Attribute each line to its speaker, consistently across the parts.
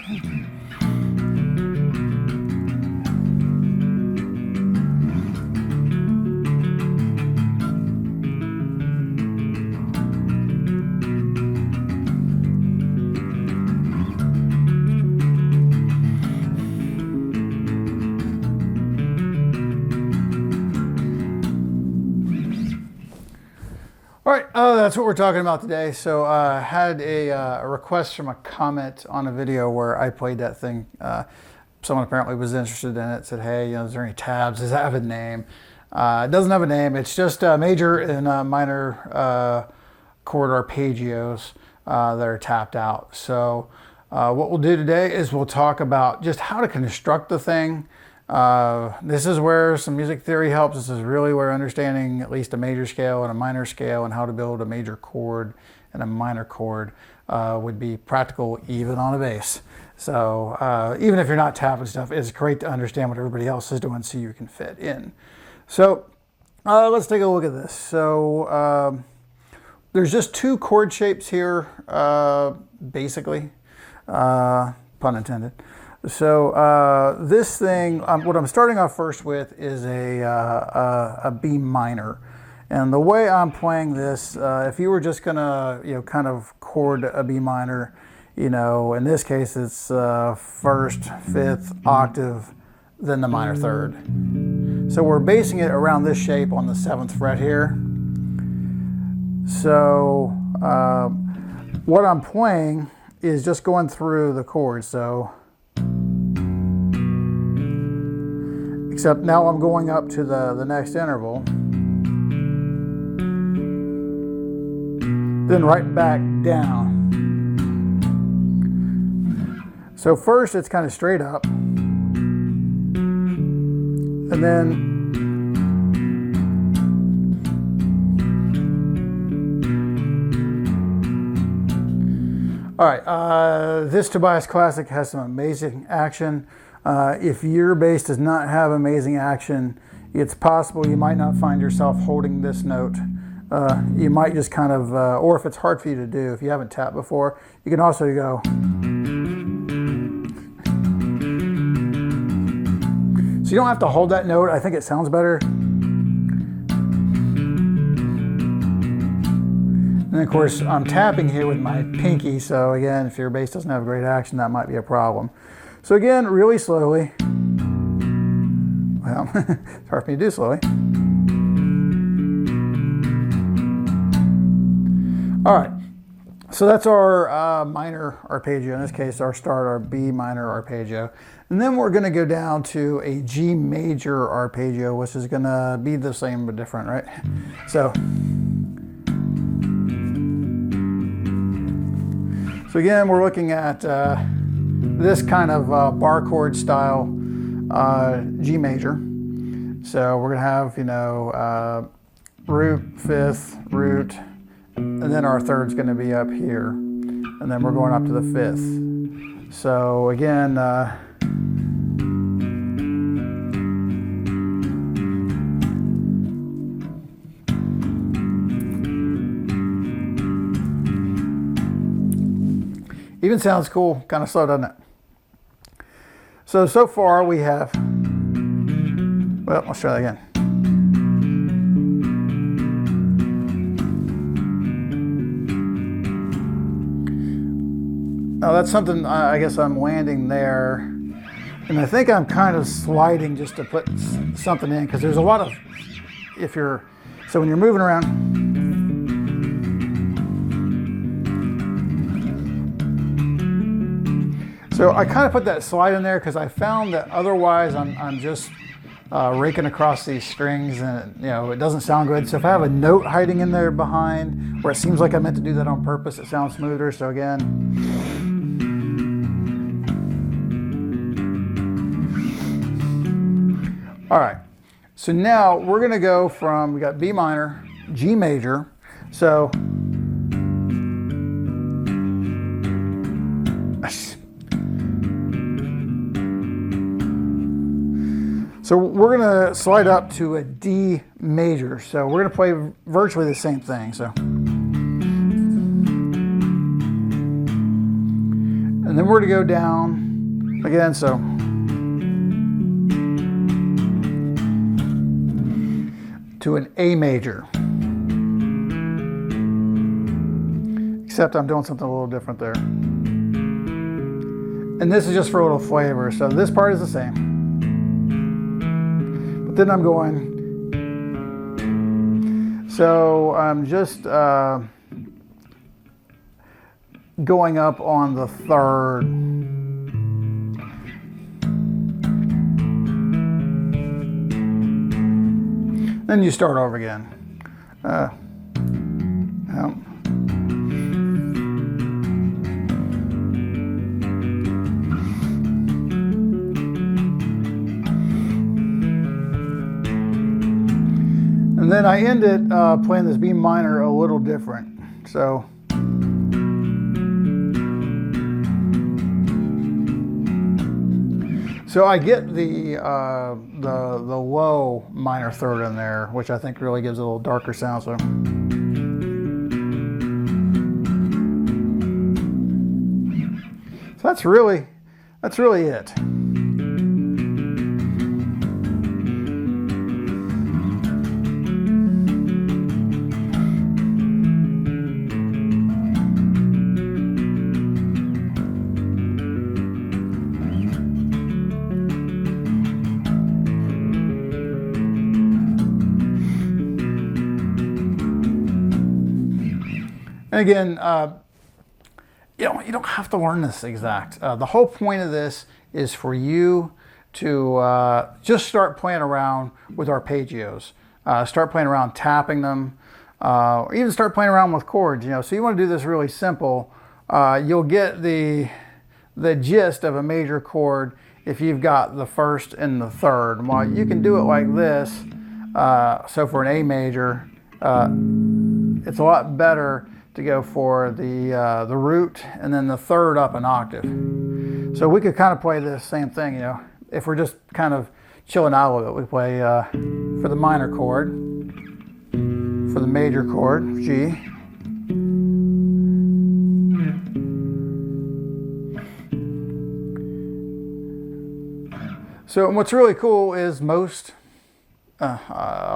Speaker 1: All right, that's what we're talking about today. So I had a request from a comment on a video where I played that thing. Someone apparently was interested in it, said, hey, is there any tabs? Does that have a name? It doesn't have a name. It's just major and minor chord arpeggios that are tapped out. So what we'll do today is we'll talk about just how to construct the thing. This is where some music theory helps. This is really where understanding at least a major scale and a minor scale and how to build a major chord and a minor chord would be practical even on a bass. So even if you're not tapping stuff, it's great to understand what everybody else is doing so you can fit in. So let's take a look at this. So there's just two chord shapes here, basically, pun intended. So this thing, what I'm starting off first with is a B minor. And the way I'm playing this, if you were just gonna, kind of chord a B minor, in this case it's first, fifth, octave, then the minor third. So we're basing it around this shape on the 7th fret here. So what I'm playing is just going through the chords. So except now I'm going up to the next interval. Then right back down. So first it's kind of straight up. And then all right, this Tobias Classic has some amazing action. If your bass does not have amazing action, it's possible you might not find yourself holding this note. You might just kind of, or if it's hard for you to do, if you haven't tapped before, you can also go. So you don't have to hold that note. I think it sounds better. And of course, I'm tapping here with my pinky. So again, if your bass doesn't have great action, that might be a problem. So again, really slowly. Well, it's hard for me to do slowly. All right, so that's our minor arpeggio. In this case, our start, our B minor arpeggio. And then we're gonna go down to a G major arpeggio, which is gonna be the same but different, right? So again, we're looking at this kind of bar chord style G major. So we're gonna have, root, fifth, root, and then our third's gonna be up here. And then we're going up to the 5th. So again, even sounds cool, kind of slow, doesn't it? So far we have, well, let's try that again. Now that's something, I guess I'm landing there. And I think I'm kind of sliding just to put something in, because there's a lot of, so when you're moving around, so I kind of put that slide in there because I found that otherwise I'm just raking across these strings and it doesn't sound good. So if I have a note hiding in there behind where it seems like I meant to do that on purpose, it sounds smoother. So again. All right, so now we're gonna go from, we got B minor, G major. So we're gonna slide up to a D major. So we're gonna play virtually the same thing. So, and And then we're going to go down again, so to an A major. Except I'm doing something a little different there. And this is just for a little flavor. So this part is the same. But then I'm going. So I'm just going up on the third. Then you start over again. And then I end it playing this B minor a little different. So I get the low minor third in there, which I think really gives it a little darker sound. So that's really it. And again, you don't have to learn this exact. The whole point of this is for you to just start playing around with arpeggios. Start playing around tapping them, or even start playing around with chords. So you want to do this really simple. You'll get the gist of a major chord if you've got the first and the third. Well, you can do it like this. So for an A major, it's a lot better to go for the root and then the third up an octave. So we could kind of play this same thing, if we're just kind of chilling out a little bit. We play for the minor chord, for the major chord, G. So what's really cool is a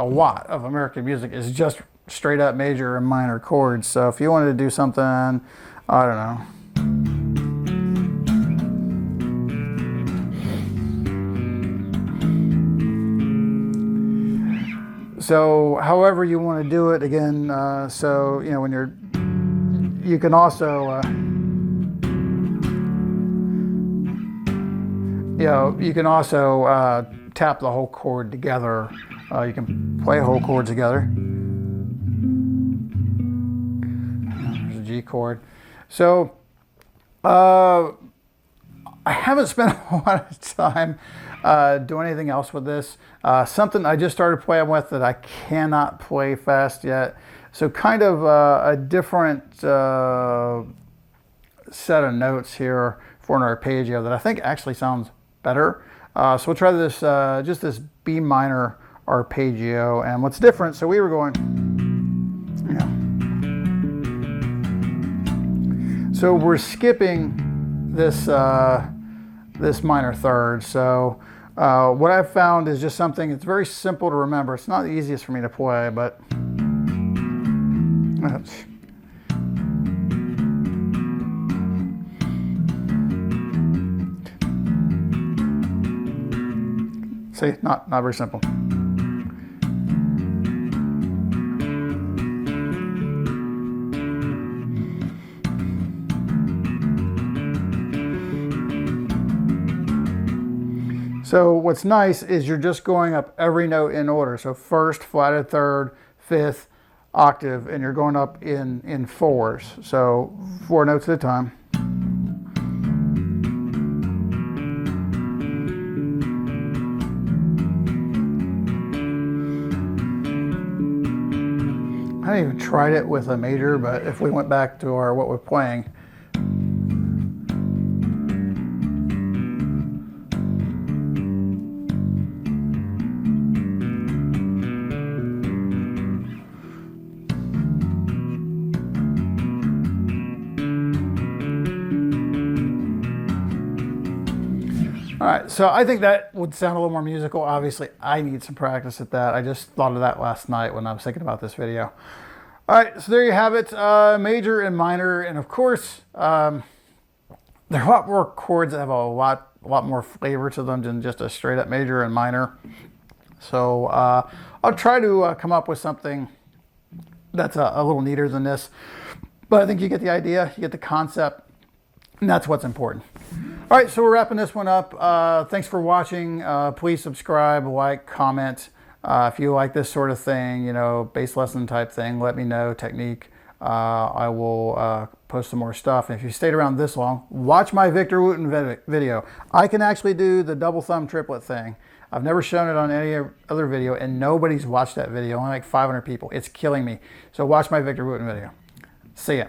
Speaker 1: lot of American music is just straight up major and minor chords. So if you wanted to do something, I don't know. So however you want to do it, again, so when you can also you can also tap the whole chord together. You can play whole chords together. There's a G chord. So I haven't spent a whole lot of time doing anything else with this. Something I just started playing with that I cannot play fast yet. So kind of a different set of notes here for an arpeggio that I think actually sounds better. So we'll try this, just this B minor arpeggio. And what's different, so we were going, so we're skipping this, this minor third. So what I've found is just something, it's very simple to remember. It's not the easiest for me to play, but see, not very simple. So what's nice is you're just going up every note in order. So first, flatted third, fifth, octave, and you're going up in fours. So 4 notes at a time. I haven't even tried it with a major, but if we went back to what we're playing, All right, so I think that would sound a little more musical. Obviously, I need some practice at that. I just thought of that last night when I was thinking about this video. All right, so there you have it, major and minor, and of course, there are a lot more chords that have a lot more flavor to them than just a straight up major and minor. So I'll try to come up with something that's a little neater than this, but I think you get the idea, you get the concept, and that's what's important. All right, so we're wrapping this one up. Thanks for watching. Please subscribe, like, comment. If you like this sort of thing, you know, bass lesson type thing, let me know, technique. I will post some more stuff. And if you stayed around this long, watch my Victor Wooten video. I can actually do the double thumb triplet thing. I've never shown it on any other video, and nobody's watched that video, only like 500 people. It's killing me. So watch my Victor Wooten video. See ya.